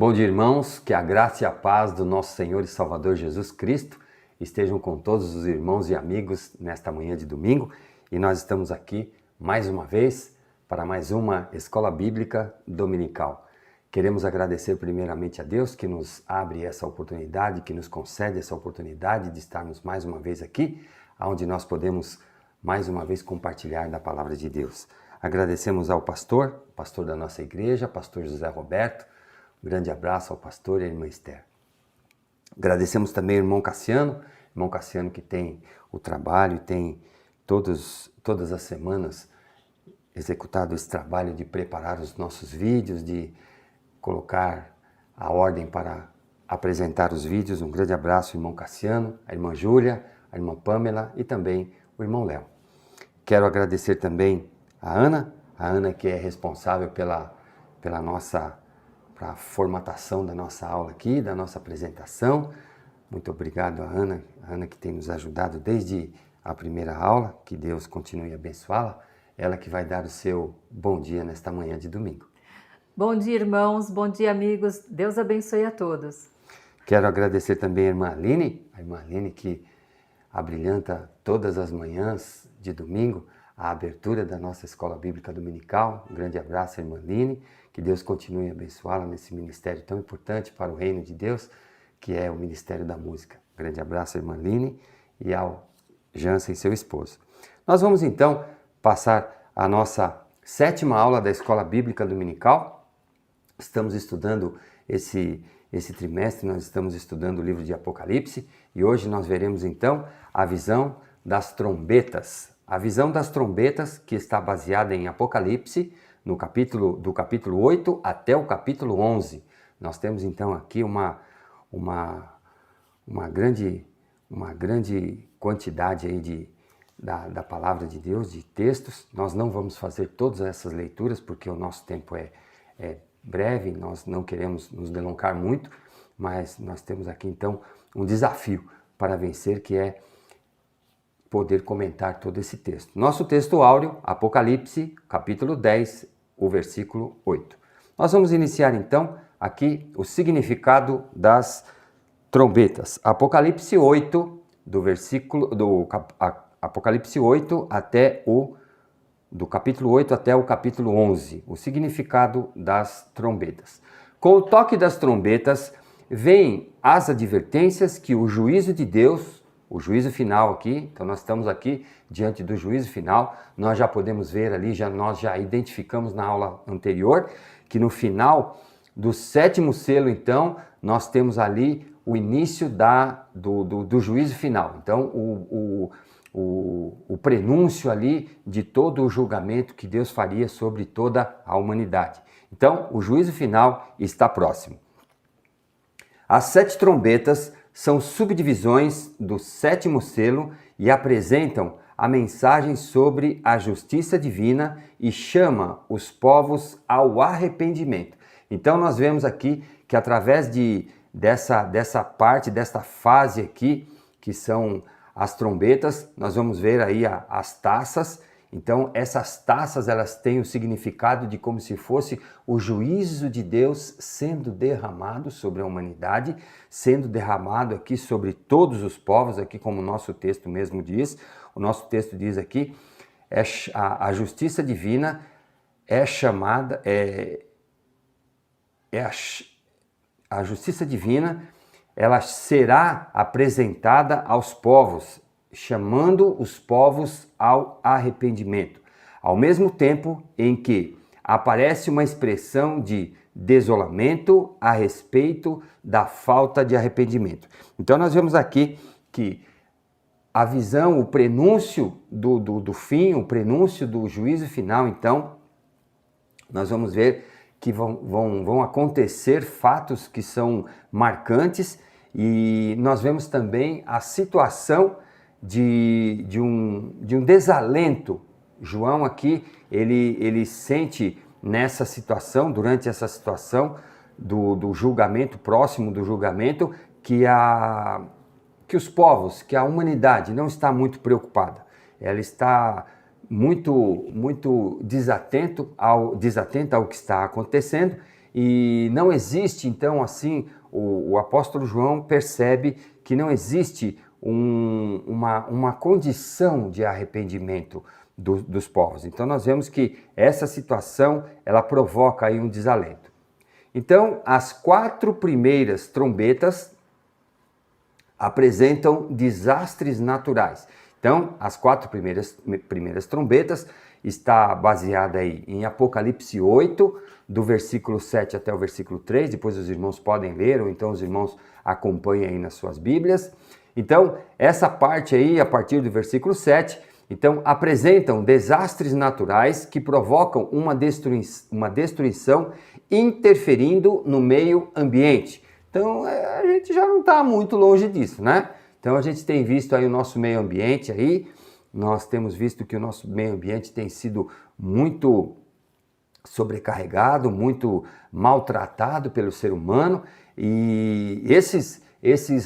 Bom dia, irmãos, que a graça e a paz do nosso Senhor e Salvador Jesus Cristo estejam com todos os irmãos e amigos nesta manhã de domingo. E nós estamos aqui mais uma vez para mais uma Escola Bíblica Dominical. Queremos agradecer primeiramente a Deus que nos abre essa oportunidade, que nos concede essa oportunidade de estarmos mais uma vez aqui, onde nós podemos mais uma vez compartilhar da palavra de Deus. Agradecemos ao pastor da nossa igreja, pastor José Roberto. Um grande abraço ao pastor e à irmã Esther. Agradecemos também ao irmão Cassiano que tem o trabalho, tem todas as semanas executado esse trabalho de preparar os nossos vídeos, de colocar a ordem para apresentar os vídeos. Um grande abraço ao irmão Cassiano, à irmã Júlia, à irmã Pamela e também o irmão Léo. Quero agradecer também a Ana que é responsável pela formatação da nossa aula aqui, da nossa apresentação. Muito obrigado a Ana que tem nos ajudado desde a primeira aula, que Deus continue a abençoá-la. Ela que vai dar o seu bom dia nesta manhã de domingo. Bom dia, irmãos, bom dia, amigos. Deus abençoe a todos. Quero agradecer também a irmã Aline que abrilhanta todas as manhãs de domingo a abertura da nossa Escola Bíblica Dominical. Um grande abraço à irmã Aline, que Deus continue a abençoá-la nesse ministério tão importante para o reino de Deus, que é o Ministério da Música. Um grande abraço à irmã Aline e ao Jansen, seu esposo. Nós vamos então passar a nossa 7ª aula da Escola Bíblica Dominical. Estamos estudando esse trimestre, nós estamos estudando o livro de Apocalipse e hoje nós veremos então a visão das trombetas. A visão das trombetas que está baseada em Apocalipse, do capítulo 8 até o capítulo 11. Nós temos então aqui uma grande quantidade aí da palavra de Deus, de textos. Nós não vamos fazer todas essas leituras porque o nosso tempo é breve, nós não queremos nos delongar muito, mas nós temos aqui então um desafio para vencer, que é poder comentar todo esse texto. Nosso texto áureo, Apocalipse, capítulo 10, o versículo 8. Nós vamos iniciar então aqui o significado das trombetas. Apocalipse 8, Apocalipse 8 do capítulo 8 até o capítulo 11, o significado das trombetas. Com o toque das trombetas, vêm as advertências que o juízo de Deus, o juízo final aqui, então nós estamos aqui diante do juízo final, nós já podemos ver ali, nós já identificamos na aula anterior, que no final do 7º selo, então, nós temos ali o início do juízo final. Então, o prenúncio ali de todo o julgamento que Deus faria sobre toda a humanidade. Então, o juízo final está próximo. As 7 trombetas são subdivisões do 7º selo e apresentam a mensagem sobre a justiça divina e chama os povos ao arrependimento. Então nós vemos aqui que através dessa fase aqui, que são as trombetas, nós vamos ver aí as taças. Então essas taças, elas têm o significado de como se fosse o juízo de Deus sendo derramado sobre a humanidade, sendo derramado aqui sobre todos os povos, aqui como o nosso texto mesmo diz. O nosso texto diz aqui, a justiça divina é chamada, a justiça divina, ela será apresentada aos povos, chamando os povos ao arrependimento, ao mesmo tempo em que aparece uma expressão de desolamento a respeito da falta de arrependimento. Então nós vemos aqui que a visão, o prenúncio do fim, o prenúncio do juízo final, então nós vamos ver que vão acontecer fatos que são marcantes e nós vemos também a situação de um desalento. João aqui, ele sente nessa situação, durante essa situação do julgamento, próximo do julgamento, que os povos, que a humanidade não está muito preocupada. Ela está muito desatenta ao que está acontecendo e não existe, então, assim, o apóstolo João percebe que não existe uma condição de arrependimento dos povos. Então nós vemos que essa situação, ela provoca aí um desalento. Então, as 4 primeiras trombetas apresentam desastres naturais. Então, as 4 primeiras trombetas está baseada aí em Apocalipse 8, do versículo 7 até o versículo 3, depois os irmãos podem ler, ou então os irmãos acompanhem aí nas suas Bíblias. Então, essa parte aí, a partir do versículo 7, então, apresentam desastres naturais que provocam uma destruição interferindo no meio ambiente. Então, a gente já não está muito longe disso, né? Então, a gente tem visto aí o nosso meio ambiente aí, nós temos visto que o nosso meio ambiente tem sido muito sobrecarregado, muito maltratado pelo ser humano, e esses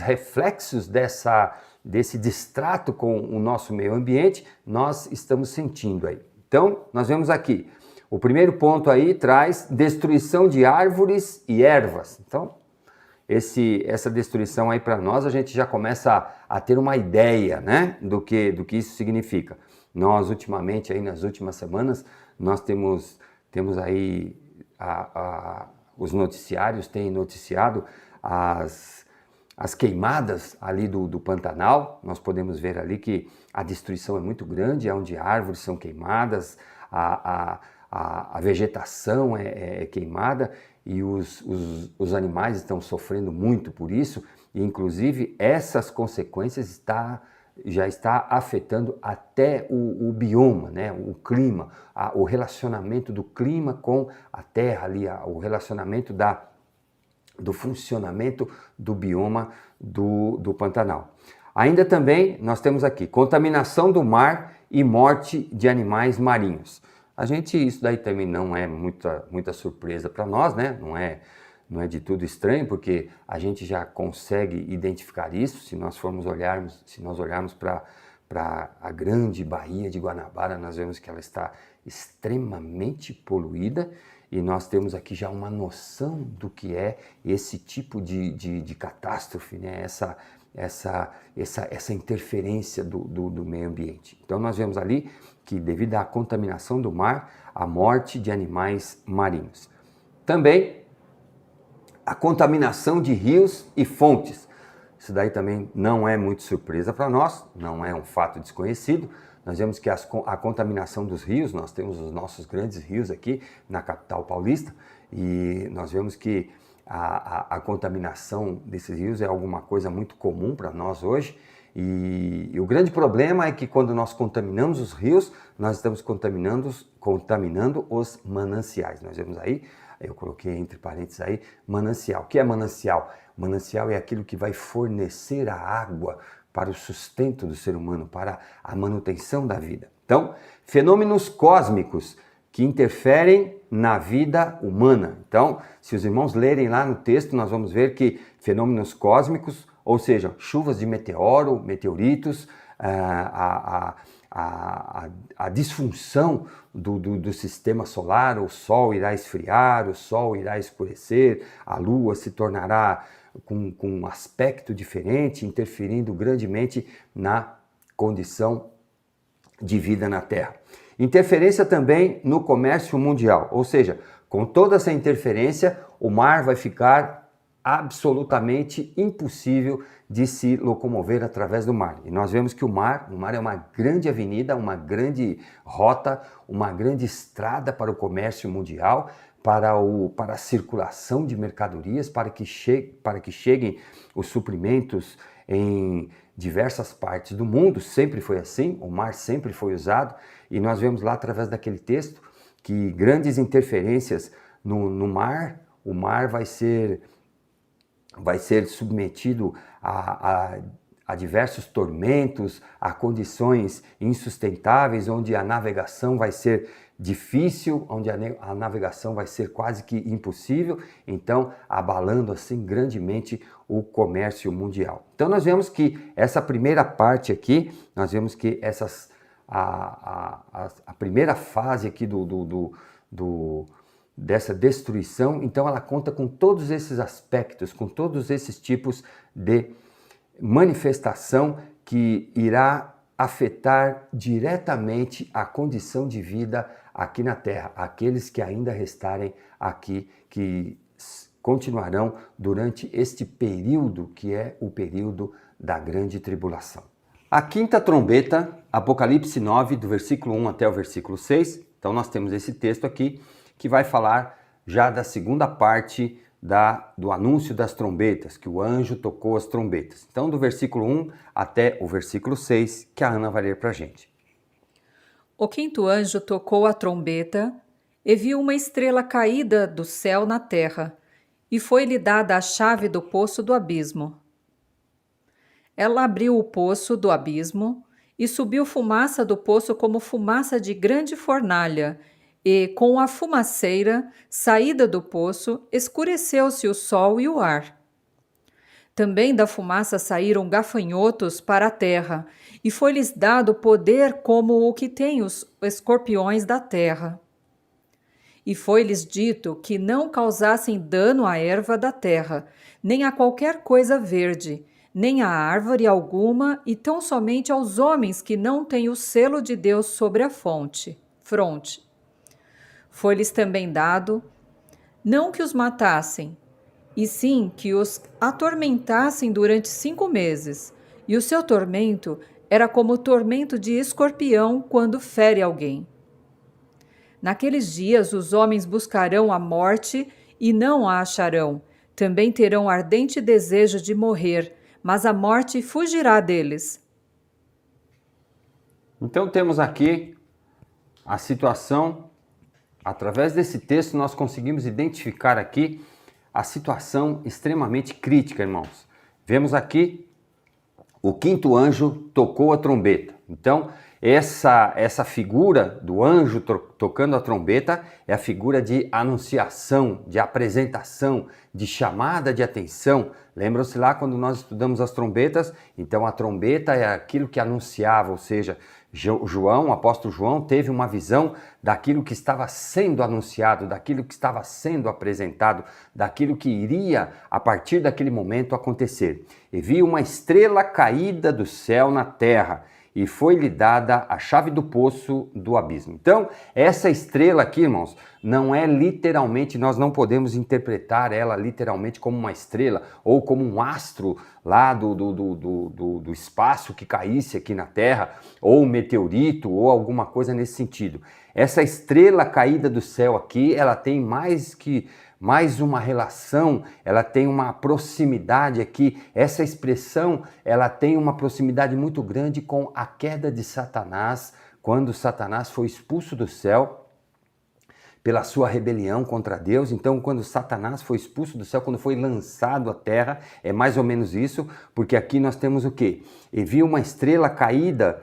reflexos desse distrato com o nosso meio ambiente, nós estamos sentindo aí. Então, nós vemos aqui, o primeiro ponto aí traz destruição de árvores e ervas. Então, essa destruição aí para nós, a gente já começa a ter uma ideia, né, do que isso significa. Nós, ultimamente, aí nas últimas semanas, nós temos aí, os noticiários têm noticiado as queimadas ali do Pantanal. Nós podemos ver ali que a destruição é muito grande, onde árvores são queimadas, a vegetação é queimada e os animais estão sofrendo muito por isso, e inclusive essas consequências já está afetando até o bioma, né? O clima, o relacionamento do clima com a terra ali, o relacionamento do funcionamento do bioma do Pantanal. Ainda também nós temos aqui contaminação do mar e morte de animais marinhos. Isso daí também não é muita surpresa para nós, né? Não é de tudo estranho, porque a gente já consegue identificar isso se nós olharmos para a grande Baía de Guanabara, nós vemos que ela está extremamente poluída, e nós temos aqui já uma noção do que é esse tipo de catástrofe, né? Essa interferência do meio ambiente. Então nós vemos ali que, devido à contaminação do mar, a morte de animais marinhos. Também a contaminação de rios e fontes. Isso daí também não é muito surpresa para nós, não é um fato desconhecido. Nós vemos que a contaminação dos rios, nós temos os nossos grandes rios aqui na capital paulista, e nós vemos que a contaminação desses rios é alguma coisa muito comum para nós hoje, e o grande problema é que quando nós contaminamos os rios, nós estamos contaminando os mananciais. Nós vemos aí, eu coloquei entre parênteses aí, manancial. O que é manancial? Manancial é aquilo que vai fornecer a água para o sustento do ser humano, para a manutenção da vida. Então, fenômenos cósmicos que interferem na vida humana. Então, se os irmãos lerem lá no texto, nós vamos ver que fenômenos cósmicos, ou seja, chuvas de meteoritos, a disfunção do sistema solar, o Sol irá esfriar, o Sol irá escurecer, a Lua se tornará com um aspecto diferente, interferindo grandemente na condição de vida na Terra. Interferência também no comércio mundial, ou seja, com toda essa interferência, o mar vai ficar absolutamente impossível de se locomover através do mar. E nós vemos que o mar é uma grande avenida, uma grande rota, uma grande estrada para o comércio mundial, para a circulação de mercadorias, para que cheguem os suprimentos em diversas partes do mundo. Sempre foi assim, o mar sempre foi usado, e nós vemos lá através daquele texto que grandes interferências no mar, o mar vai ser submetido a diversos tormentos, a condições insustentáveis, onde a navegação vai ser difícil, onde a navegação vai ser quase que impossível, então abalando assim grandemente o comércio mundial. Então nós vemos que essa primeira parte aqui, nós vemos que a primeira fase aqui do dessa destruição. Então ela conta com todos esses aspectos, com todos esses tipos de manifestação que irá afetar diretamente a condição de vida aqui na Terra, aqueles que ainda restarem aqui, que continuarão durante este período que é o período da grande tribulação. A quinta trombeta, Apocalipse 9, do versículo 1 até o versículo 6. Então nós temos esse texto aqui que vai falar já da segunda parte do anúncio das trombetas, que o anjo tocou as trombetas. Então do versículo 1 até o versículo 6, que a Ana vai ler para a gente. O quinto anjo tocou a trombeta e viu uma estrela caída do céu na terra, e foi-lhe dada a chave do poço do abismo. Ela abriu o poço do abismo e subiu fumaça do poço como fumaça de grande fornalha, e, com a fumaceira saída do poço, escureceu-se o sol e o ar. Também da fumaça saíram gafanhotos para a terra, e foi-lhes dado poder como o que tem os escorpiões da terra. E foi-lhes dito que não causassem dano à erva da terra, nem a qualquer coisa verde, nem a árvore alguma, e tão somente aos homens que não têm o selo de Deus sobre a fronte. Foi-lhes também dado, não que os matassem, e sim que os atormentassem durante 5 meses, e o seu tormento era como o tormento de escorpião quando fere alguém. Naqueles dias os homens buscarão a morte e não a acharão, também terão ardente desejo de morrer, mas a morte fugirá deles. Então temos aqui a situação, através desse texto nós conseguimos identificar aqui a situação extremamente crítica, irmãos. Vemos aqui o quinto anjo tocou a trombeta. Então essa figura do anjo tocando a trombeta é a figura de anunciação, de apresentação, de chamada de atenção. Lembram-se lá quando nós estudamos as trombetas? Então a trombeta é aquilo que anunciava, ou seja, João, o apóstolo João, teve uma visão daquilo que estava sendo anunciado, daquilo que estava sendo apresentado, daquilo que iria, a partir daquele momento, acontecer. E viu uma estrela caída do céu na terra, e foi-lhe dada a chave do poço do abismo. Então, essa estrela aqui, irmãos, não é literalmente, nós não podemos interpretar ela literalmente como uma estrela ou como um astro lá do espaço que caísse aqui na Terra, ou um meteorito, ou alguma coisa nesse sentido. Essa estrela caída do céu aqui, ela tem mais uma relação, ela tem uma proximidade aqui. Essa expressão, ela tem uma proximidade muito grande com a queda de Satanás, quando Satanás foi expulso do céu pela sua rebelião contra Deus. Então, quando Satanás foi expulso do céu, quando foi lançado à terra, é mais ou menos isso, porque aqui nós temos o quê? E viu uma estrela caída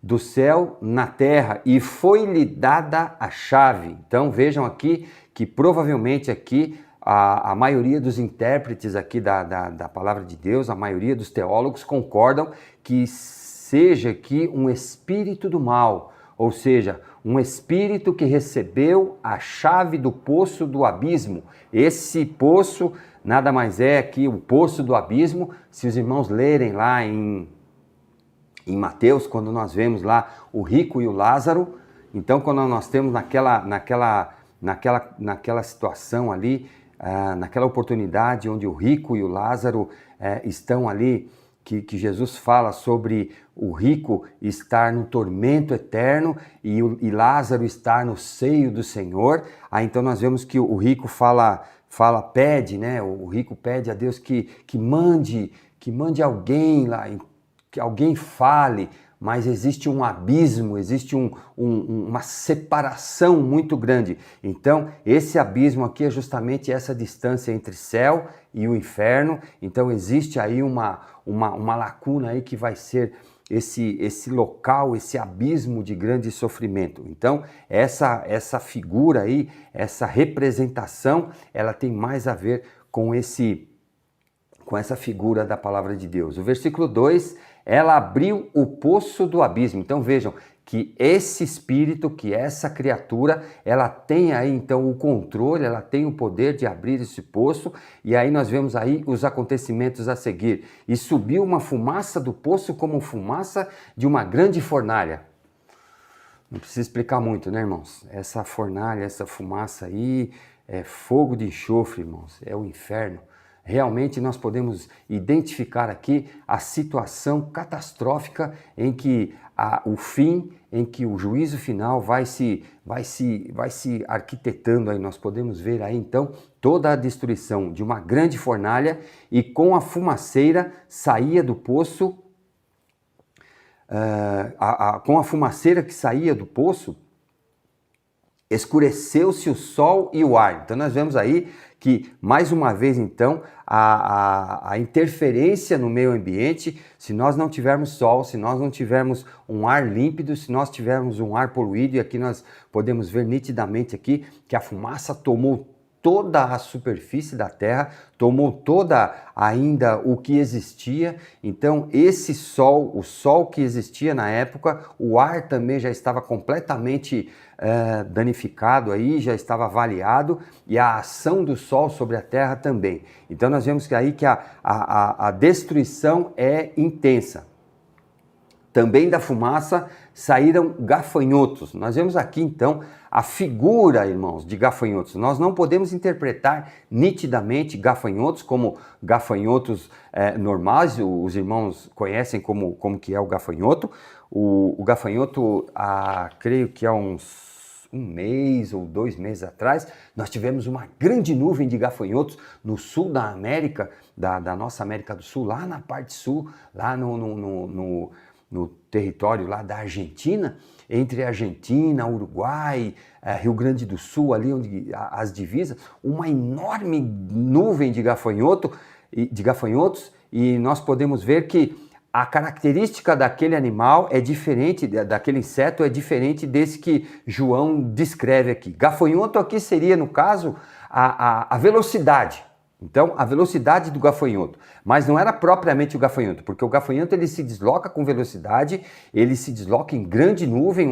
do céu na terra, e foi-lhe dada a chave. Então, vejam aqui que provavelmente aqui a maioria dos intérpretes aqui da palavra de Deus, a maioria dos teólogos concordam que seja aqui um espírito do mal, ou seja, um espírito que recebeu a chave do poço do abismo. Esse poço nada mais é que o poço do abismo. Se os irmãos lerem lá em Mateus, quando nós vemos lá o rico e o Lázaro, então quando nós temos naquela situação ali, naquela oportunidade onde o rico e o Lázaro estão ali, que Jesus fala sobre o rico estar no tormento eterno e Lázaro estar no seio do Senhor. Então nós vemos que o rico pede, né? O rico pede a Deus que mande alguém lá, que alguém fale, mas existe um abismo, existe uma separação muito grande. Então, esse abismo aqui é justamente essa distância entre céu e o inferno. Então, existe aí uma lacuna aí que vai ser esse local, esse abismo de grande sofrimento. Então, essa figura aí, essa representação, ela tem mais a ver com essa figura da palavra de Deus. O versículo 2, ela abriu o poço do abismo. Então vejam que esse espírito, que essa criatura, ela tem aí então o controle, ela tem o poder de abrir esse poço, e aí nós vemos aí os acontecimentos a seguir. E subiu uma fumaça do poço como fumaça de uma grande fornalha. Não precisa explicar muito, né, irmãos? Essa fornalha, essa fumaça aí, é fogo de enxofre, irmãos, é o inferno. Realmente nós podemos identificar aqui a situação catastrófica em que o fim, em que o juízo final vai se arquitetando aí. Nós podemos ver aí então toda a destruição de uma grande fornalha, e com a fumaceira saía do poço, com a fumaceira que saía do poço, escureceu-se o sol e o ar. Então nós vemos aí que, mais uma vez então, a interferência no meio ambiente, se nós não tivermos sol, se nós não tivermos um ar límpido, se nós tivermos um ar poluído, e aqui nós podemos ver nitidamente aqui que a fumaça tomou toda a superfície da terra, tomou toda ainda o que existia. Então esse sol, o sol que existia na época, o ar também já estava completamente danificado aí, já estava avaliado, e a ação do sol sobre a terra também. Então nós vemos que aí que a destruição é intensa. Também da fumaça saíram gafanhotos. Nós vemos aqui então a figura, irmãos, de gafanhotos. Nós não podemos interpretar nitidamente gafanhotos como gafanhotos normais. Os irmãos conhecem como que é o gafanhoto. O gafanhoto, creio que há um mês ou 2 meses atrás, nós tivemos uma grande nuvem de gafanhotos no sul da América, da nossa América do Sul, lá na parte sul, lá no território lá da Argentina, entre Argentina, Uruguai, Rio Grande do Sul, ali onde as divisas, uma enorme nuvem de gafanhotos, e nós podemos ver que a característica daquele animal é diferente, daquele inseto é diferente desse que João descreve aqui. Gafanhoto aqui seria, no caso, a velocidade. Então, a velocidade do gafanhoto, mas não era propriamente o gafanhoto, porque o gafanhoto ele se desloca com velocidade, ele se desloca em grande nuvem,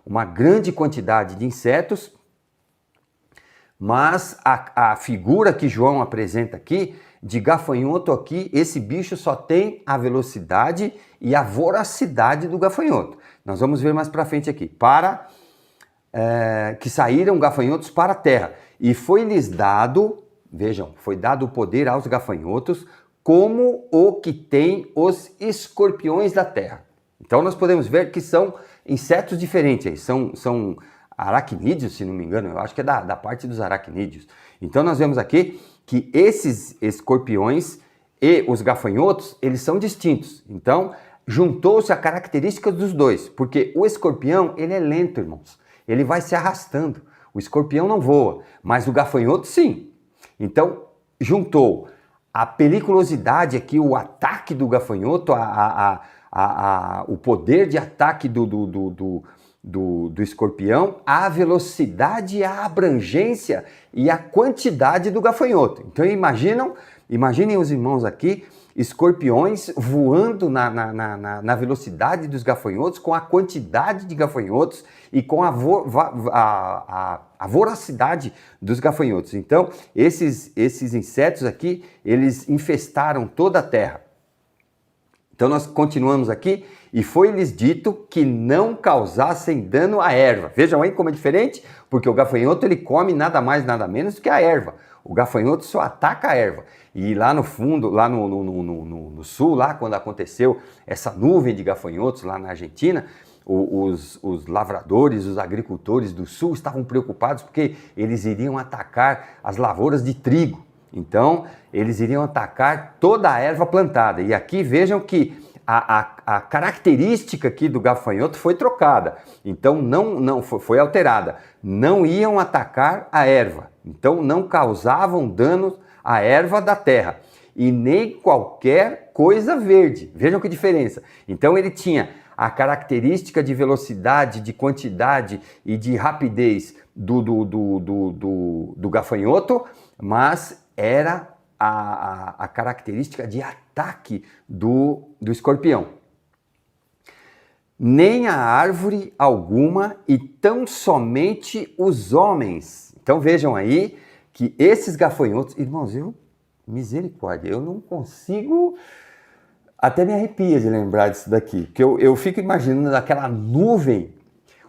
uma grande quantidade de insetos, mas a figura que João apresenta aqui, de gafanhoto aqui, esse bicho só tem a velocidade e a voracidade do gafanhoto. Nós vamos ver mais para frente aqui, que saíram gafanhotos para a terra, e foi-lhes dado... Vejam, foi dado o poder aos gafanhotos como o que tem os escorpiões da terra. Então nós podemos ver que são insetos diferentes, aí. São aracnídeos, se não me engano, eu acho que é da parte dos aracnídeos. Então nós vemos aqui que esses escorpiões e os gafanhotos, eles são distintos. Então juntou-se a característica dos dois, porque o escorpião, ele é lento, irmãos. Ele vai se arrastando. O escorpião não voa, mas o gafanhoto sim. Então, juntou a periculosidade aqui, o ataque do gafanhoto, o poder de ataque do escorpião, a velocidade, a abrangência e a quantidade do gafanhoto. Então, imaginem os irmãos aqui, escorpiões voando na velocidade dos gafanhotos, com a quantidade de gafanhotos e com a voracidade dos gafanhotos. Então, esses insetos aqui, eles infestaram toda a terra. Então, nós continuamos aqui, e foi-lhes dito que não causassem dano à erva. Vejam aí como é diferente, porque o gafanhoto ele come nada mais, nada menos do que a erva. O gafanhoto só ataca a erva. E lá no fundo, lá no sul, lá quando aconteceu essa nuvem de gafanhotos lá na Argentina, os lavradores, os agricultores do sul estavam preocupados porque eles iriam atacar as lavouras de trigo. Então, eles iriam atacar toda a erva plantada. E aqui vejam que a característica aqui do gafanhoto foi trocada. Então, foi alterada. Não iam atacar a erva. Então, não causavam danos à erva da terra. E nem qualquer coisa verde. Vejam que diferença. Então, ele tinha a característica de velocidade, de quantidade e de rapidez do gafanhoto, mas era a característica de ataque do escorpião. nem a árvore alguma, e tão somente os homens. Então vejam aí que esses gafanhotos, irmãos, misericórdia, eu não consigo, até me arrepia de lembrar disso daqui, porque eu fico imaginando aquela nuvem,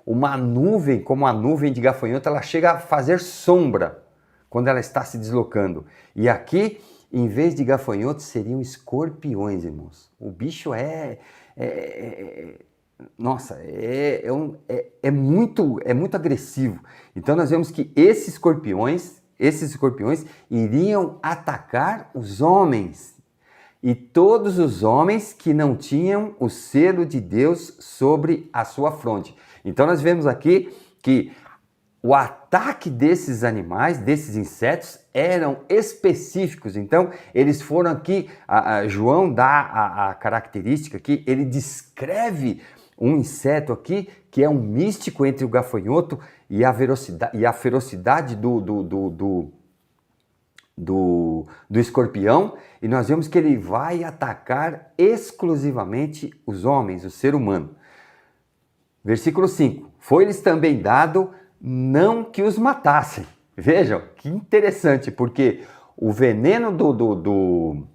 uma nuvem como a nuvem de gafanhoto, ela chega a fazer sombra quando ela está se deslocando. E aqui, em vez de gafanhotos, seriam escorpiões, irmãos. O bicho nossa, é muito agressivo. Então nós vemos que esses escorpiões iriam atacar os homens. E todos os homens que não tinham o selo de Deus sobre a sua fronte. Então nós vemos aqui que o ataque desses animais, desses insetos, eram específicos. Então, eles foram aqui, João dá a característica aqui, ele descreve um inseto aqui, que é um místico entre o gafanhoto e a ferocidade do escorpião, e nós vemos que ele vai atacar exclusivamente os homens, o ser humano. Versículo 5, foi-lhes também dado não que os matassem. Vejam, que interessante, porque o veneno do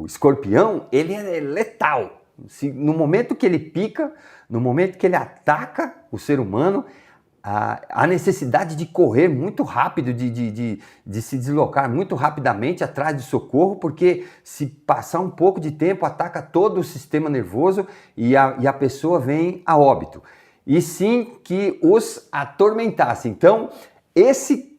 escorpião, ele é letal. No momento que ele pica, no momento que ele ataca o ser humano, a necessidade de correr muito rápido, de se deslocar muito rapidamente atrás de socorro, porque se passar um pouco de tempo, ataca todo o sistema nervoso e a pessoa vem a óbito. E sim que os atormentasse. Então, esse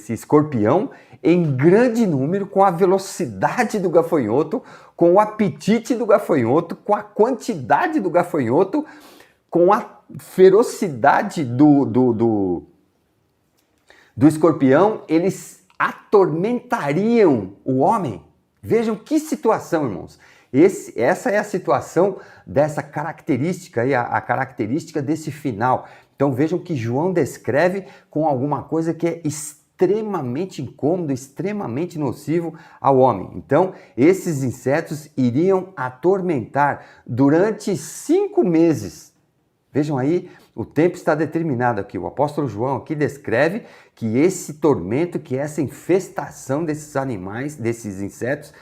escorpião, em grande número, com a velocidade do gafanhoto, com o apetite do gafanhoto, com a quantidade do gafanhoto, com a ferocidade do escorpião, eles atormentariam o homem. Vejam que situação, irmãos. Essa é a situação dessa característica, a característica desse final. Então vejam que João descreve com alguma coisa que é extremamente incômodo, extremamente nocivo ao homem. Então, esses insetos iriam atormentar durante 5 meses. Vejam aí, o tempo está determinado aqui. O apóstolo João aqui descreve que esse tormento, que essa infestação desses animais, desses insetos,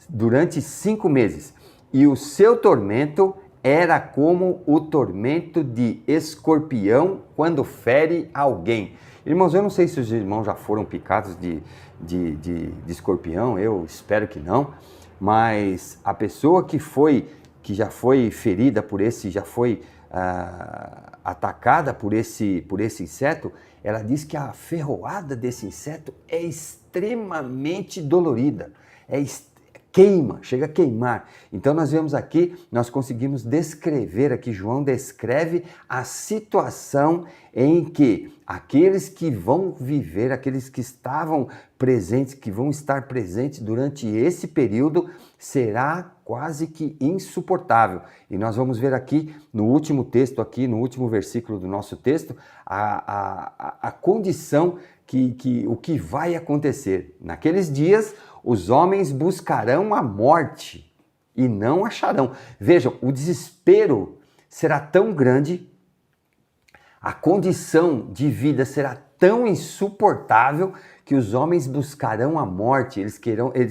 durante 5 meses. E o seu tormento era como o tormento de escorpião quando fere alguém. Irmãos, eu não sei se os irmãos já foram picados de escorpião, eu espero que não, mas a pessoa que já foi ferida por esse, já foi atacada por esse inseto, ela diz que a ferroada desse inseto é extremamente dolorida, queima, chega a queimar. Então nós vemos aqui, nós conseguimos descrever aqui, João descreve a situação em que aqueles que vão viver, aqueles que estavam presentes, que vão estar presentes durante esse período, será quase que insuportável. E nós vamos ver aqui no último texto, aqui no último versículo do nosso texto, a condição o que vai acontecer. Naqueles dias, os homens buscarão a morte e não acharão. Vejam, o desespero será tão grande, a condição de vida será tão insuportável que os homens buscarão a morte, eles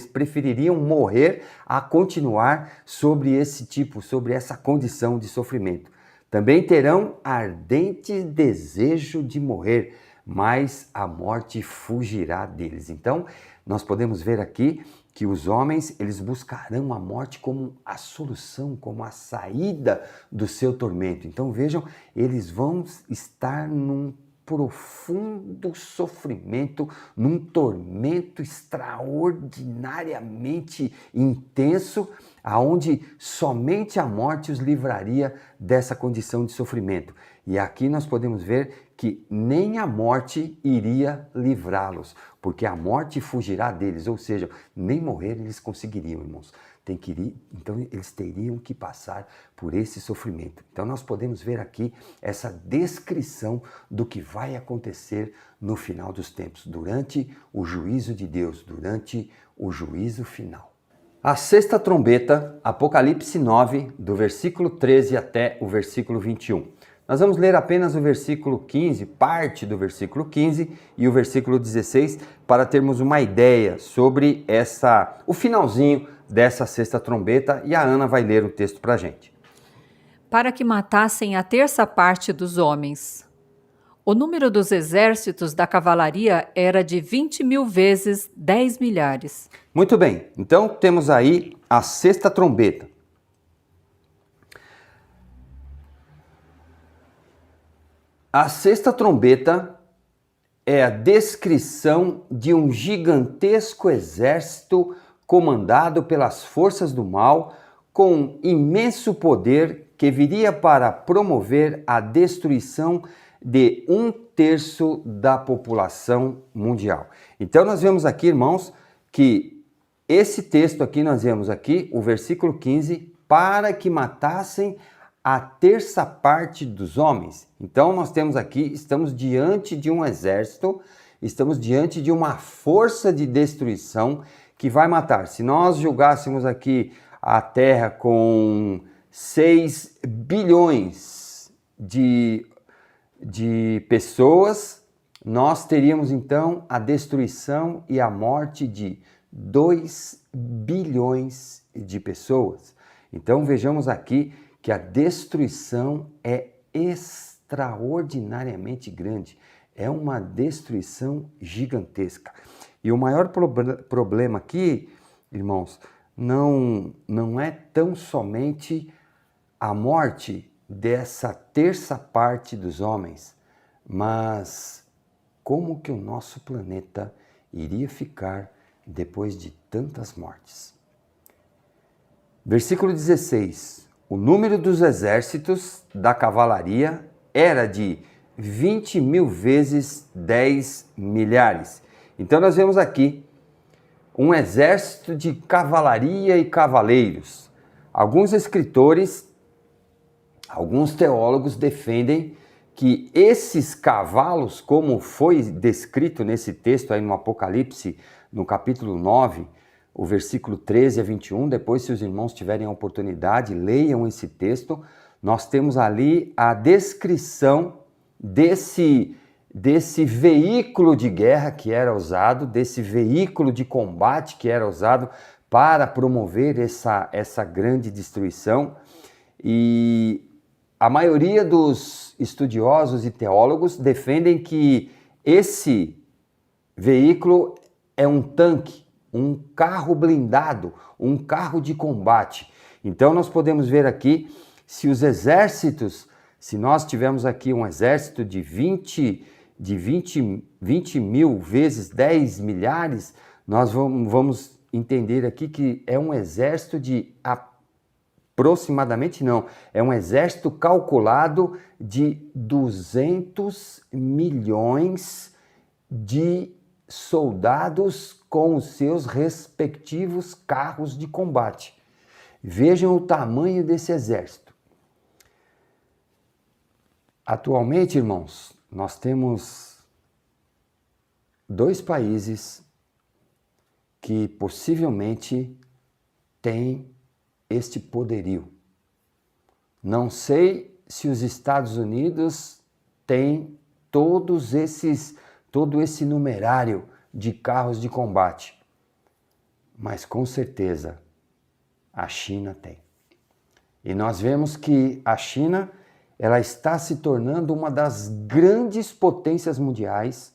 prefeririam morrer a continuar sobre essa condição de sofrimento. Também terão ardente desejo de morrer, mas a morte fugirá deles. Então, nós podemos ver aqui que os homens, eles buscarão a morte como a solução, como a saída do seu tormento. Então vejam, eles vão estar num profundo sofrimento, num tormento extraordinariamente intenso, aonde somente a morte os livraria dessa condição de sofrimento. E aqui nós podemos ver que nem a morte iria livrá-los, porque a morte fugirá deles, ou seja, nem morrer eles conseguiriam, irmãos. Então eles teriam que passar por esse sofrimento. Então nós podemos ver aqui essa descrição do que vai acontecer no final dos tempos, durante o juízo de Deus, durante o juízo final. A sexta trombeta, Apocalipse 9, do versículo 13 até o versículo 21. Nós vamos ler apenas o versículo 15, parte do versículo 15 e o versículo 16, para termos uma ideia sobre o finalzinho dessa sexta trombeta, e a Ana vai ler o texto para a gente. Para que matassem a terça parte dos homens. O número dos exércitos da cavalaria era de 20.000 vezes 10 milhares. Muito bem, então temos aí a sexta trombeta. A sexta trombeta é a descrição de um gigantesco exército comandado pelas forças do mal, com imenso poder que viria para promover a destruição de 1/3 da população mundial. Então nós vemos aqui, irmãos, que esse texto aqui, nós vemos aqui o versículo 15, para que matassem a terça parte dos homens. Então nós temos aqui, estamos diante de um exército, estamos diante de uma força de destruição que vai matar. Se nós julgássemos aqui a Terra com 6 bilhões de pessoas, nós teríamos então a destruição e a morte de 2 bilhões de pessoas. Então vejamos aqui que a destruição é extraordinariamente grande, é uma destruição gigantesca. E o maior problema aqui, irmãos, não é tão somente a morte dessa terça parte dos homens, mas como que o nosso planeta iria ficar depois de tantas mortes. Versículo 16. O número dos exércitos da cavalaria era de 20.000 vezes 10 milhares. Então nós vemos aqui um exército de cavalaria e cavaleiros. Alguns escritores, alguns teólogos defendem que esses cavalos, como foi descrito nesse texto aí no Apocalipse, no capítulo 9, o versículo 13 a 21, depois se os irmãos tiverem a oportunidade, leiam esse texto, nós temos ali a descrição desse veículo de guerra que era usado, desse veículo de combate que era usado para promover essa grande destruição. E a maioria dos estudiosos e teólogos defendem que esse veículo é um tanque, um carro blindado, um carro de combate. Então nós podemos ver aqui, se os exércitos, se nós tivermos aqui um exército de 20.000 vezes 10 milhares, nós vamos entender aqui que é um exército de aproximadamente, é um exército calculado de 200 milhões de soldados com os seus respectivos carros de combate. Vejam o tamanho desse exército. Atualmente, irmãos, nós temos 2 países que possivelmente têm este poderio. Não sei se os Estados Unidos têm todo esse numerário de carros de combate, mas com certeza a China tem. E nós vemos que a China, ela está se tornando uma das grandes potências mundiais,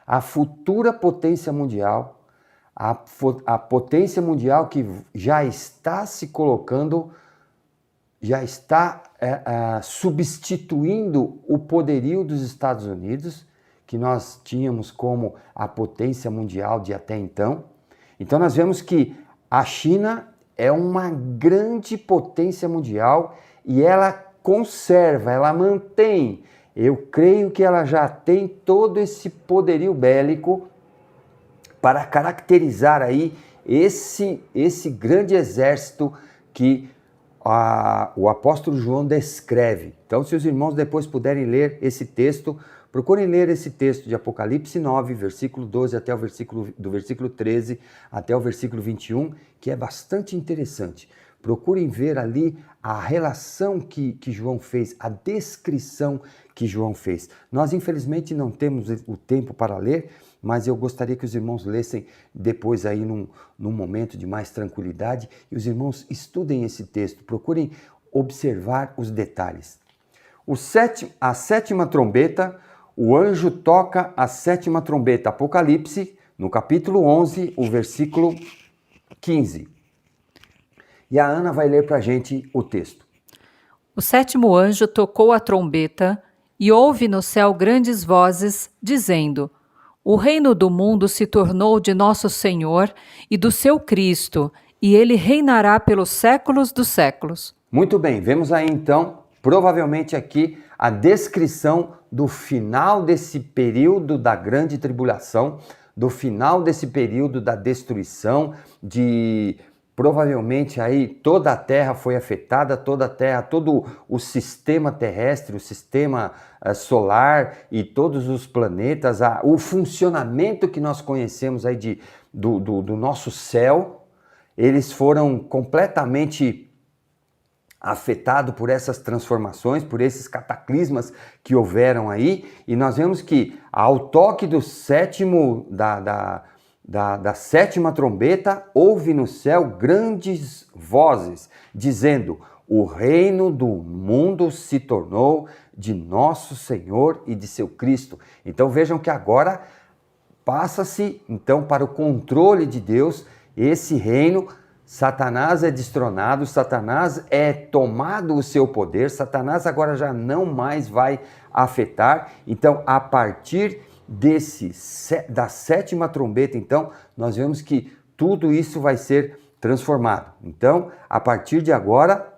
a futura potência mundial, a potência mundial que já está se colocando, já está substituindo o poderio dos Estados Unidos, que nós tínhamos como a potência mundial de até então. Então nós vemos que a China é uma grande potência mundial e ela conserva, ela mantém eu creio que ela já tem todo esse poderio bélico para caracterizar aí esse grande exército que o apóstolo João descreve. Então, se os irmãos depois puderem ler esse texto, procurem ler esse texto de Apocalipse 9, versículo 12 até do versículo 13 até o versículo 21, que é bastante interessante. Procurem ver ali a relação que João fez, a descrição que João fez. Nós, infelizmente, não temos o tempo para ler, mas eu gostaria que os irmãos lessem depois aí num momento de mais tranquilidade e os irmãos estudem esse texto, procurem observar os detalhes. A sétima trombeta, o anjo toca a sétima trombeta, Apocalipse, no capítulo 11, o versículo 15. E a Ana vai ler para a gente o texto. O sétimo anjo tocou a trombeta e houve no céu grandes vozes, dizendo: O reino do mundo se tornou de nosso Senhor e do seu Cristo, e ele reinará pelos séculos dos séculos. Muito bem, vemos aí então, provavelmente aqui, a descrição do final desse período da grande tribulação, do final desse período da destruição, provavelmente aí toda a Terra foi afetada, toda a Terra, todo o sistema terrestre, o sistema solar e todos os planetas, o funcionamento que nós conhecemos aí do nosso céu, eles foram completamente afetados por essas transformações, por esses cataclismas que houveram aí, e nós vemos que ao toque do da sétima trombeta, houve no céu grandes vozes, dizendo: o reino do mundo se tornou de nosso Senhor e de seu Cristo. Então vejam que agora passa-se então para o controle de Deus esse reino. Satanás é destronado, Satanás é tomado o seu poder, Satanás agora já não mais vai afetar. Então, a partir da sétima trombeta, então, nós vemos que tudo isso vai ser transformado. Então, a partir de agora,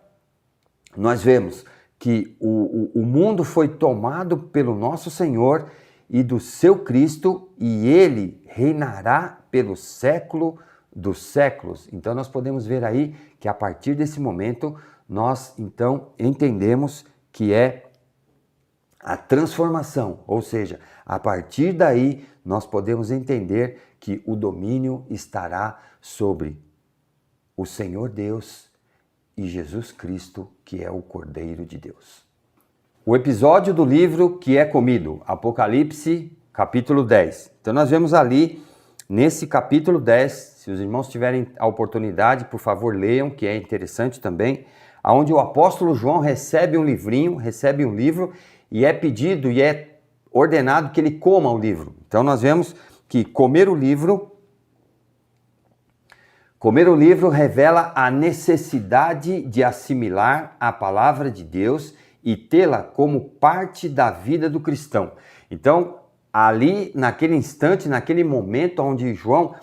nós vemos que o mundo foi tomado pelo nosso Senhor e do seu Cristo, e ele reinará pelo século dos séculos. Então, nós podemos ver aí que a partir desse momento, nós então entendemos que é a transformação, ou seja, a partir daí nós podemos entender que o domínio estará sobre o Senhor Deus e Jesus Cristo, que é o Cordeiro de Deus. O episódio do livro que é comido, Apocalipse, capítulo 10. Então nós vemos ali, nesse capítulo 10, se os irmãos tiverem a oportunidade, por favor leiam, que é interessante também, onde o apóstolo João recebe um livro, e é pedido e é ordenado que ele coma o livro. Então nós vemos que comer o livro revela a necessidade de assimilar a palavra de Deus e tê-la como parte da vida do cristão. Então, ali, naquele instante, naquele momento onde João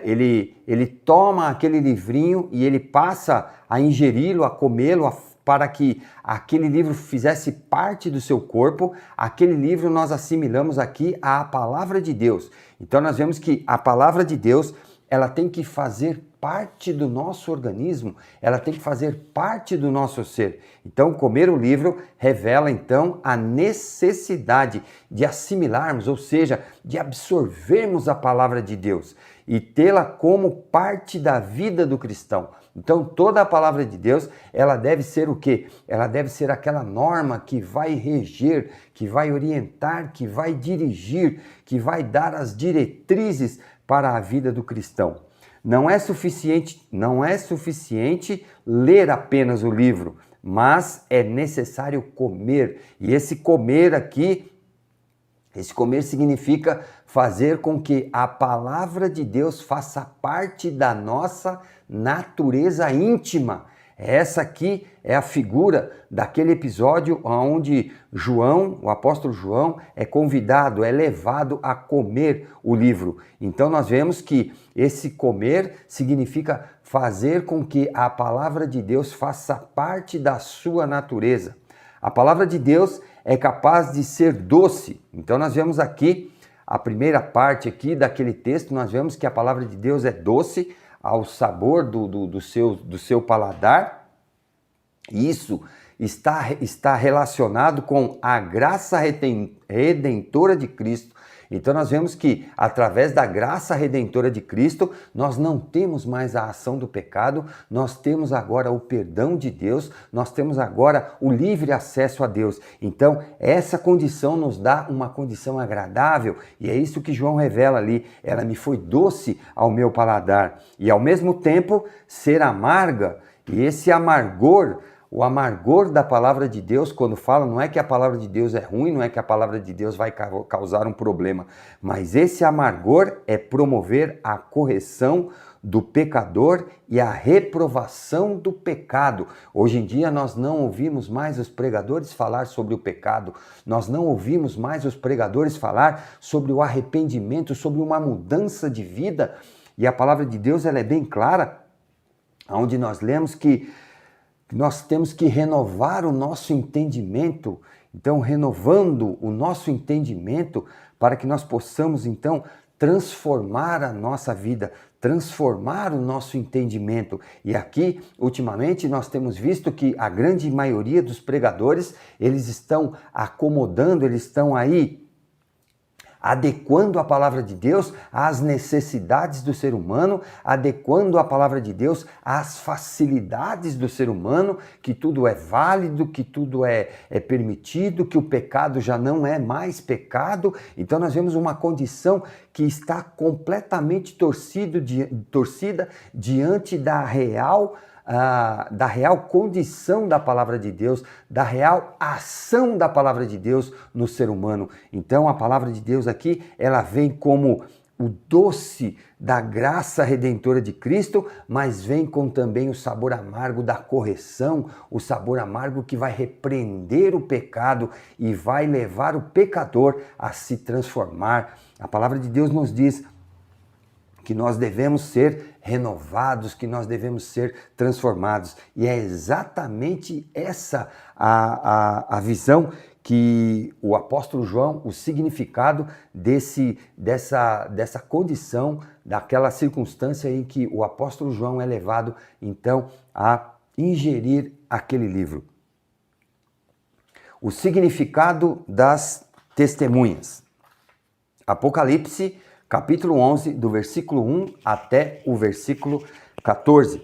ele toma aquele livrinho e ele passa a ingeri-lo, a comê-lo, para que aquele livro fizesse parte do seu corpo. Aquele livro nós assimilamos aqui à palavra de Deus. Então nós vemos que a palavra de Deus, ela tem que fazer parte do nosso organismo, ela tem que fazer parte do nosso ser. Então comer o livro revela então a necessidade de assimilarmos, ou seja, de absorvermos a palavra de Deus e tê-la como parte da vida do cristão. Então toda a palavra de Deus, ela deve ser o quê? Ela deve ser aquela norma que vai reger, que vai orientar, que vai dirigir, que vai dar as diretrizes para a vida do cristão. Não é suficiente ler apenas o livro, mas é necessário comer. E esse comer aqui, esse comer significa fazer com que a palavra de Deus faça parte da nossa natureza íntima. Essa aqui é a figura daquele episódio onde João, o apóstolo João, é convidado, é levado a comer o livro. Então nós vemos que esse comer significa fazer com que a palavra de Deus faça parte da sua natureza. A palavra de Deus é capaz de ser doce. Então nós vemos aqui, a primeira parte aqui daquele texto, nós vemos que a palavra de Deus é doce ao sabor do seu paladar. Isso está relacionado com a graça redentora de Cristo. Então nós vemos que através da graça redentora de Cristo, nós não temos mais a ação do pecado, nós temos agora o perdão de Deus, nós temos agora o livre acesso a Deus. Então essa condição nos dá uma condição agradável e é isso que João revela ali. Ela me foi doce ao meu paladar e ao mesmo tempo ser amarga. E esse amargor, o amargor da palavra de Deus, quando fala, não é que a palavra de Deus é ruim, não é que a palavra de Deus vai causar um problema, mas esse amargor é promover a correção do pecador e a reprovação do pecado. Hoje em dia nós não ouvimos mais os pregadores falar sobre o pecado, nós não ouvimos mais os pregadores falar sobre o arrependimento, sobre uma mudança de vida, e a palavra de Deus ela é bem clara, onde nós lemos que nós temos que renovar o nosso entendimento. Então, renovando o nosso entendimento para que nós possamos, então, transformar a nossa vida, transformar o nosso entendimento. E aqui, ultimamente, nós temos visto que a grande maioria dos pregadores, eles estão acomodando, eles estão aí adequando a palavra de Deus às necessidades do ser humano, adequando a palavra de Deus às facilidades do ser humano, que tudo é válido, que tudo é permitido, que o pecado já não é mais pecado. Então nós vemos uma condição que está completamente torcida diante da real condição da palavra de Deus, da real ação da palavra de Deus no ser humano. Então a palavra de Deus aqui, ela vem como o doce da graça redentora de Cristo, mas vem com também o sabor amargo da correção, o sabor amargo que vai repreender o pecado e vai levar o pecador a se transformar. A palavra de Deus nos diz que nós devemos ser renovados, que nós devemos ser transformados. E é exatamente essa a visão que o apóstolo João, o significado dessa condição, daquela circunstância em que o apóstolo João é levado, então, a ingerir aquele livro. O significado das testemunhas. Apocalipse, capítulo 11, do versículo 1 até o versículo 14.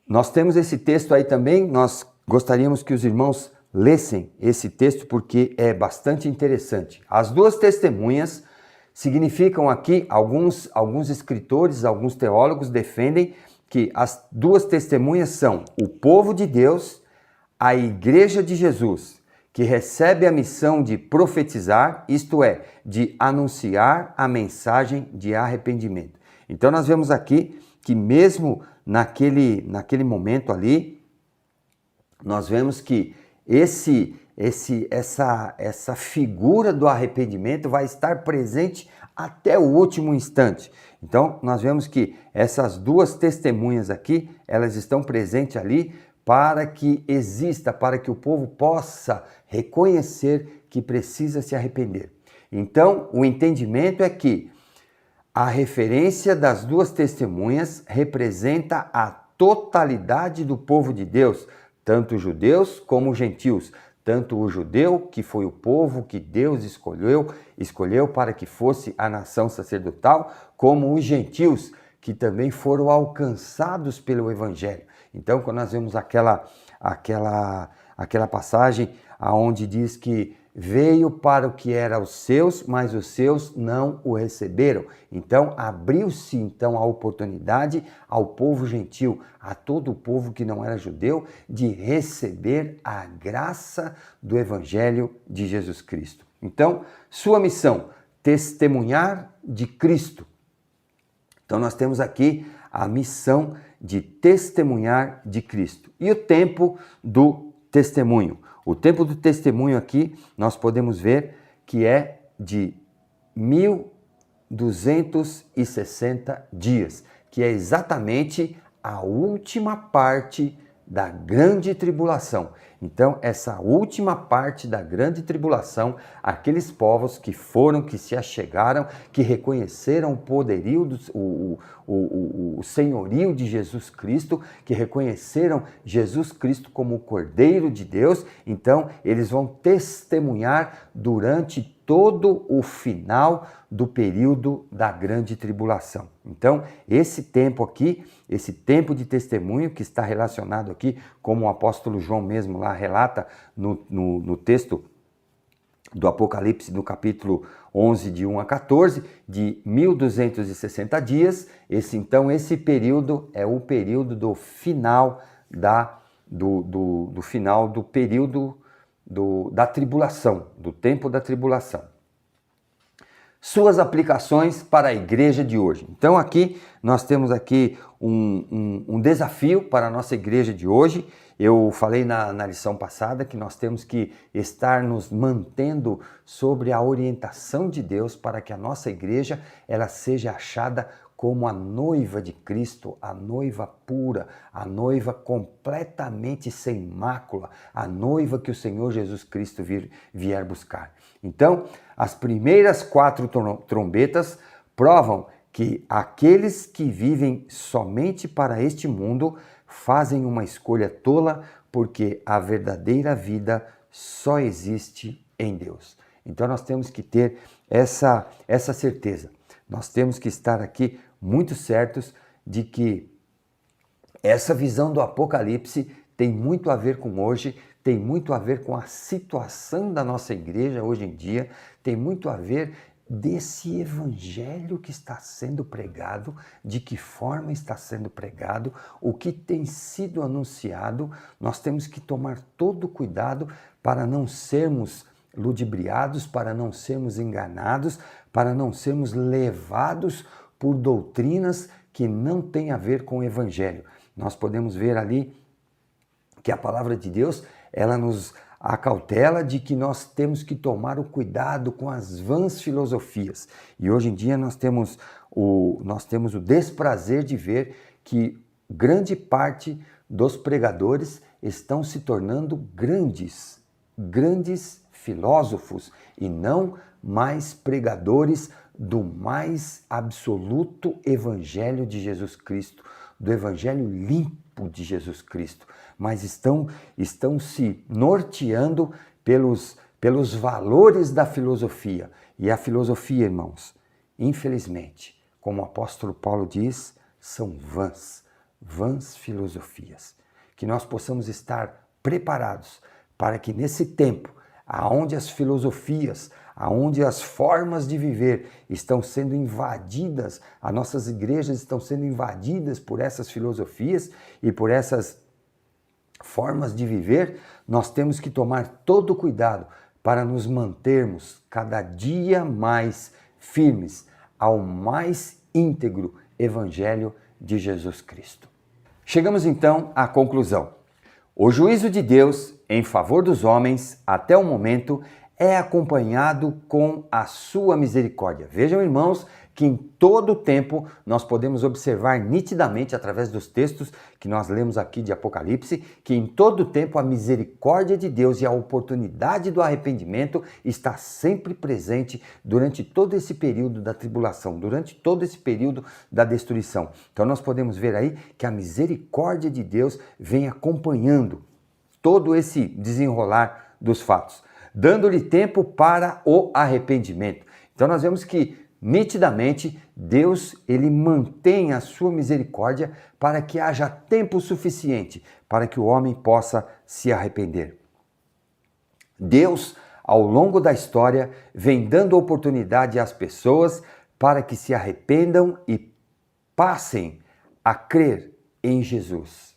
Nós temos esse texto aí também, nós gostaríamos que os irmãos lessem esse texto porque é bastante interessante. As duas testemunhas significam aqui, alguns escritores, alguns teólogos defendem que as duas testemunhas são o povo de Deus, a igreja de Jesus, que recebe a missão de profetizar, isto é, de anunciar a mensagem de arrependimento. Então nós vemos aqui que mesmo naquele momento ali, nós vemos que essa figura do arrependimento vai estar presente até o último instante. Então nós vemos que essas duas testemunhas aqui, elas estão presentes ali para que exista, para que o povo possa reconhecer que precisa se arrepender. Então, o entendimento é que a referência das duas testemunhas representa a totalidade do povo de Deus, tanto judeus como gentios, tanto o judeu, que foi o povo que Deus escolheu para que fosse a nação sacerdotal, como os gentios, que também foram alcançados pelo evangelho. Então, quando nós vemos aquela passagem onde diz que veio para o que era os seus, mas os seus não o receberam. Então, abriu-se então a oportunidade ao povo gentil, a todo o povo que não era judeu, de receber a graça do evangelho de Jesus Cristo. Então, sua missão, testemunhar de Cristo. Então, nós temos aqui a missão de testemunhar de Cristo. E o tempo do testemunho. O tempo do testemunho aqui, nós podemos ver que é de 1260 dias, que é exatamente a última parte da grande tribulação. Então, essa última parte da grande tribulação, aqueles povos que foram, que se achegaram, que reconheceram o poderio, o senhorio de Jesus Cristo, que reconheceram Jesus Cristo como o Cordeiro de Deus, então eles vão testemunhar durante todo o final do período da grande tribulação. Então, esse tempo aqui, esse tempo de testemunho que está relacionado aqui, como o apóstolo João mesmo lá relata no texto do Apocalipse, no capítulo 11, de 1 a 14, de 1260 dias. Esse período é o período do final do final do período da tribulação, do tempo da tribulação. Suas aplicações para a igreja de hoje. Então aqui nós temos aqui um desafio para a nossa igreja de hoje. Eu falei na lição passada que nós temos que estar nos mantendo sobre a orientação de Deus para que a nossa igreja ela seja achada como a noiva de Cristo, a noiva pura, a noiva completamente sem mácula, a noiva que o Senhor Jesus Cristo vier buscar. Então, as primeiras 4 trombetas provam que aqueles que vivem somente para este mundo fazem uma escolha tola, porque a verdadeira vida só existe em Deus. Então nós temos que ter essa certeza. Nós temos que estar aqui muito certos de que essa visão do Apocalipse tem muito a ver com hoje, tem muito a ver com a situação da nossa igreja hoje em dia, tem muito a ver desse evangelho que está sendo pregado, de que forma está sendo pregado, o que tem sido anunciado. Nós temos que tomar todo cuidado para não sermos ludibriados, para não sermos enganados, para não sermos levados por doutrinas que não têm a ver com o evangelho. Nós podemos ver ali que a palavra de Deus, ela nos acautela de que nós temos que tomar o cuidado com as vãs filosofias. E hoje em dia nós temos o desprazer de ver que grande parte dos pregadores estão se tornando grandes filósofos e não mais pregadores do mais absoluto evangelho de Jesus Cristo, do evangelho limpo de Jesus Cristo, mas estão se norteando pelos valores da filosofia. E a filosofia, irmãos, infelizmente, como o apóstolo Paulo diz, são vãs filosofias. Que nós possamos estar preparados para que nesse tempo, aonde as filosofias, aonde as formas de viver estão sendo invadidas, as nossas igrejas estão sendo invadidas por essas filosofias e por essas formas de viver, nós temos que tomar todo cuidado para nos mantermos cada dia mais firmes ao mais íntegro Evangelho de Jesus Cristo. Chegamos então à conclusão. O juízo de Deus em favor dos homens, até o momento, é acompanhado com a sua misericórdia. Vejam, irmãos, que em todo o tempo nós podemos observar nitidamente, através dos textos que nós lemos aqui de Apocalipse, que em todo o tempo a misericórdia de Deus e a oportunidade do arrependimento está sempre presente durante todo esse período da tribulação, durante todo esse período da destruição. Então nós podemos ver aí que a misericórdia de Deus vem acompanhando todo esse desenrolar dos fatos, dando-lhe tempo para o arrependimento. Então nós vemos que nitidamente Deus ele mantém a sua misericórdia para que haja tempo suficiente para que o homem possa se arrepender. Deus, ao longo da história, vem dando oportunidade às pessoas para que se arrependam e passem a crer em Jesus.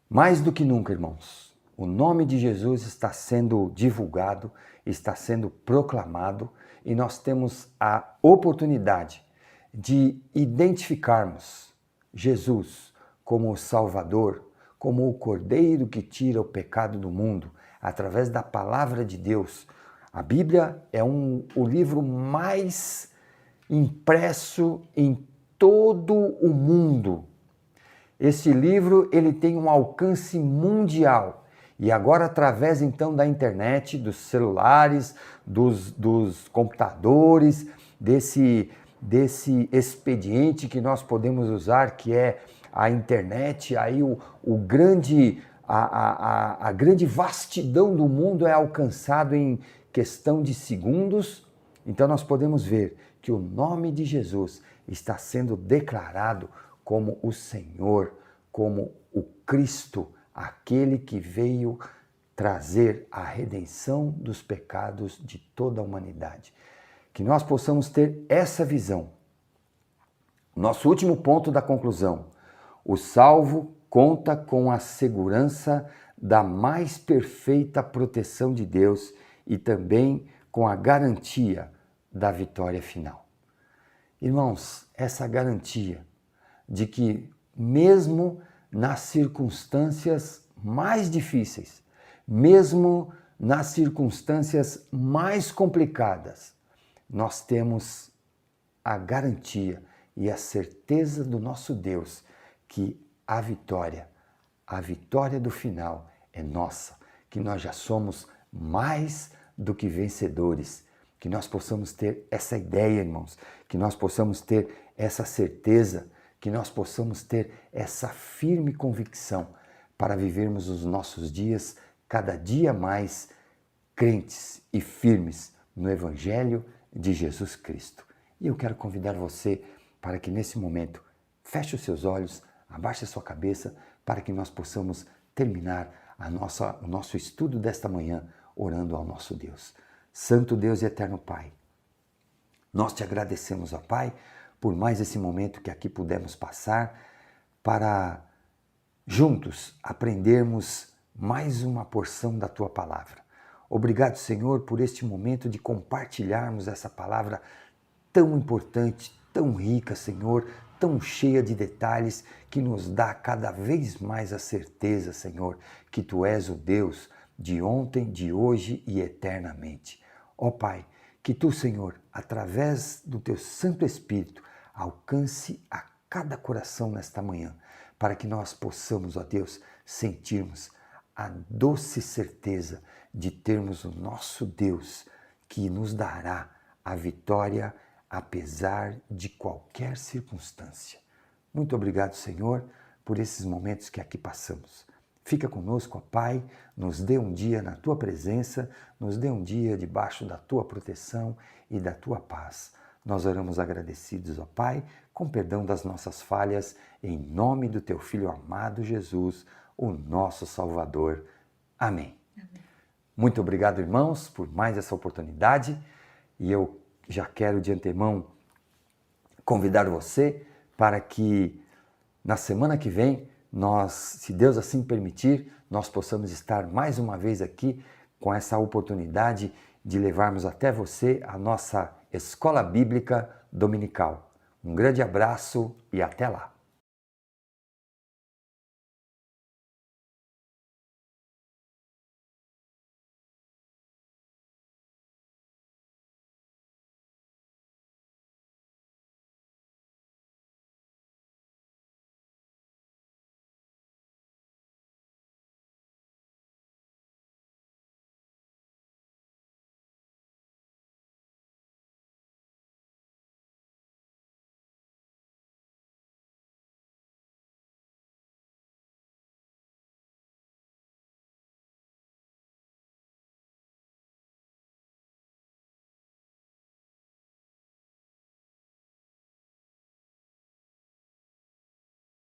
Mais do que nunca, irmãos, o nome de Jesus está sendo divulgado, está sendo proclamado e nós temos a oportunidade de identificarmos Jesus como o Salvador, como o Cordeiro que tira o pecado do mundo, através da palavra de Deus. A Bíblia é o livro mais impresso em todo o mundo. Este livro ele tem um alcance mundial. E agora, através então da internet, dos celulares, dos computadores, desse expediente que nós podemos usar, que é a internet, aí a grande vastidão do mundo é alcançado em questão de segundos. Então nós podemos ver que o nome de Jesus está sendo declarado como o Senhor, como o Cristo, aquele que veio trazer a redenção dos pecados de toda a humanidade. Que nós possamos ter essa visão. Nosso último ponto da conclusão. O salvo conta com a segurança da mais perfeita proteção de Deus e também com a garantia da vitória final. Irmãos, essa garantia de que mesmo nas circunstâncias mais difíceis, mesmo nas circunstâncias mais complicadas, nós temos a garantia e a certeza do nosso Deus que a vitória do final é nossa, que nós já somos mais do que vencedores, que nós possamos ter essa ideia, irmãos, que nós possamos ter essa certeza, que nós possamos ter essa firme convicção para vivermos os nossos dias cada dia mais crentes e firmes no Evangelho de Jesus Cristo. E eu quero convidar você para que nesse momento feche os seus olhos, abaixe a sua cabeça, para que nós possamos terminar o nosso estudo desta manhã orando ao nosso Deus. Santo Deus e eterno Pai, nós te agradecemos, ó Pai, por mais esse momento que aqui pudemos passar para juntos aprendermos mais uma porção da Tua Palavra. Obrigado, Senhor, por este momento de compartilharmos essa palavra tão importante, tão rica, Senhor, tão cheia de detalhes, que nos dá cada vez mais a certeza, Senhor, que Tu és o Deus de ontem, de hoje e eternamente. Ó Pai, que Tu, Senhor, através do Teu Santo Espírito, alcance a cada coração nesta manhã, para que nós possamos, ó Deus, sentirmos a doce certeza de termos o nosso Deus que nos dará a vitória apesar de qualquer circunstância. Muito obrigado, Senhor, por esses momentos que aqui passamos. Fica conosco, ó Pai, nos dê um dia na Tua presença, nos dê um dia debaixo da Tua proteção e da Tua paz. Nós oramos agradecidos, ó Pai, com perdão das nossas falhas, em nome do Teu Filho amado Jesus, o nosso Salvador. Amém. Amém. Muito obrigado, irmãos, por mais essa oportunidade, e eu já quero de antemão convidar você para que na semana que vem nós, se Deus assim permitir, nós possamos estar mais uma vez aqui com essa oportunidade de levarmos até você a nossa Escola Bíblica Dominical. Um grande abraço e até lá!